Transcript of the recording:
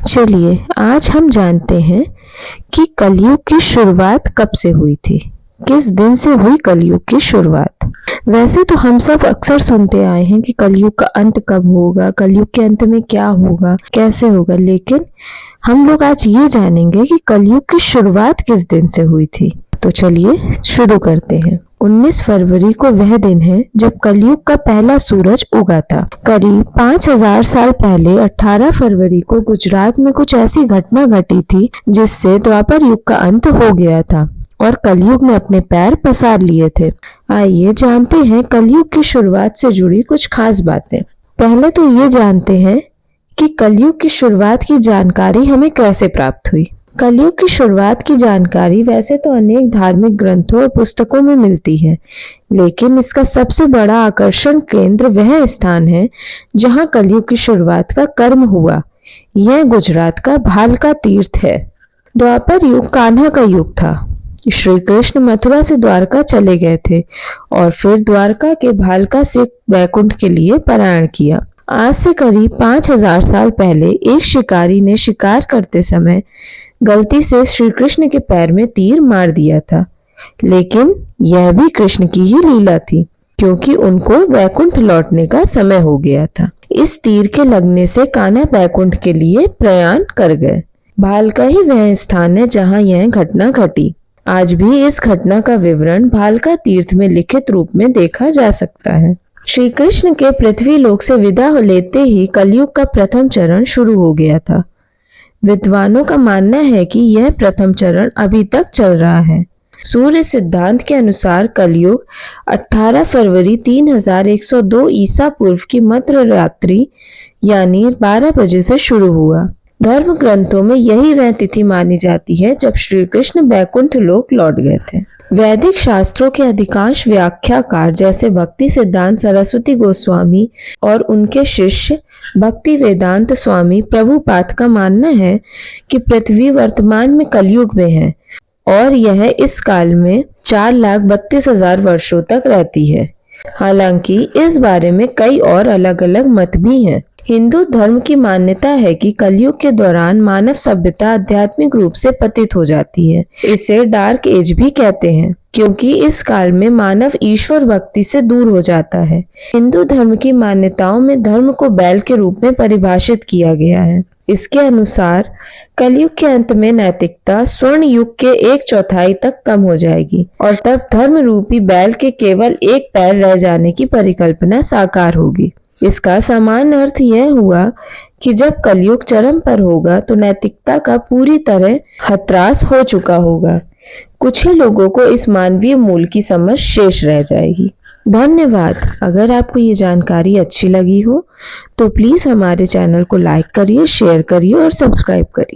चलिए आज हम जानते हैं कि कलयुग की शुरुआत कब से हुई थी, किस दिन से हुई कलयुग की शुरुआत। वैसे तो हम सब अक्सर सुनते आए हैं कि कलयुग का अंत कब होगा, कलयुग के अंत में क्या होगा, कैसे होगा, लेकिन हम लोग आज ये जानेंगे कि कलयुग की शुरुआत किस दिन से हुई थी। तो चलिए शुरू करते हैं। 19 फरवरी को वह दिन है जब कलयुग का पहला सूरज उगा था। करीब 5000 साल पहले 18 फरवरी को गुजरात में कुछ ऐसी घटना घटी थी जिससे द्वापर युग का अंत हो गया था और कलयुग ने अपने पैर पसार लिए थे। आइए जानते हैं कलयुग की शुरुआत से जुड़ी कुछ खास बातें। पहले तो ये जानते हैं कि कलयुग की शुरुआत की जानकारी हमें कैसे प्राप्त हुई। कलयुग की शुरुआत की जानकारी वैसे तो अनेक धार्मिक ग्रंथों और पुस्तकों में मिलती है, लेकिन इसका सबसे बड़ा आकर्षण केंद्र वह स्थान है जहां कलयुग की शुरुआत का कर्म हुआ। यह गुजरात का भालका तीर्थ है। द्वापर युग कान्हा का युग था। श्री कृष्ण मथुरा से द्वारका चले गए थे और फिर द्वारका के भालका से वैकुंठ के लिए पलायन किया। आज से करीब 5000 साल पहले एक शिकारी ने शिकार करते समय गलती से श्री कृष्ण के पैर में तीर मार दिया था, लेकिन यह भी कृष्ण की ही लीला थी क्योंकि उनको वैकुंठ लौटने का समय हो गया था। इस तीर के लगने से कान्हा वैकुंठ के लिए प्रयाण कर गए। भालका ही वह स्थान है जहां यह घटना घटी। आज भी इस घटना का विवरण भालका तीर्थ में लिखित रूप में देखा जा सकता है। श्री कृष्ण के पृथ्वी लोक से विदा लेते ही कलयुग का प्रथम चरण शुरू हो गया था। विद्वानों का मानना है कि यह प्रथम चरण अभी तक चल रहा है। सूर्य सिद्धांत के अनुसार कलयुग 18 फरवरी 3102 ईसा पूर्व की मध्य रात्रि यानी 12 बजे से शुरू हुआ। धर्म ग्रंथों में यही वह तिथि मानी जाती है जब श्री कृष्ण वैकुंठ लोक लौट गए थे। वैदिक शास्त्रों के अधिकांश व्याख्याकार जैसे भक्ति सिद्धांत सरस्वती गोस्वामी और उनके शिष्य भक्ति वेदांत स्वामी प्रभुपाद का मानना है कि पृथ्वी वर्तमान में कलयुग में है और यह इस काल में 4,32,000 वर्षों तक रहती है। हालांकि इस बारे में कई और अलग अलग मत भी हैं। हिंदू धर्म की मान्यता है कि कलयुग के दौरान मानव सभ्यता आध्यात्मिक रूप से पतित हो जाती है। इसे डार्क एज भी कहते हैं क्योंकि इस काल में मानव ईश्वर भक्ति से दूर हो जाता है। हिंदू धर्म की मान्यताओं में धर्म को बैल के रूप में परिभाषित किया गया है। इसके अनुसार कलयुग के अंत में नैतिकता स्वर्ण युग के 1/4 तक कम हो जाएगी और तब धर्म रूपी बैल के केवल एक पैर रह जाने की परिकल्पना साकार होगी। इसका सामान्य अर्थ यह हुआ कि जब कलयुग चरम पर होगा तो नैतिकता का पूरी तरह हतरास हो चुका होगा। कुछ ही लोगों को इस मानवीय मूल की समझ शेष रह जाएगी। धन्यवाद। अगर आपको ये जानकारी अच्छी लगी हो तो प्लीज हमारे चैनल को लाइक करिए, शेयर करिए और सब्सक्राइब करिए।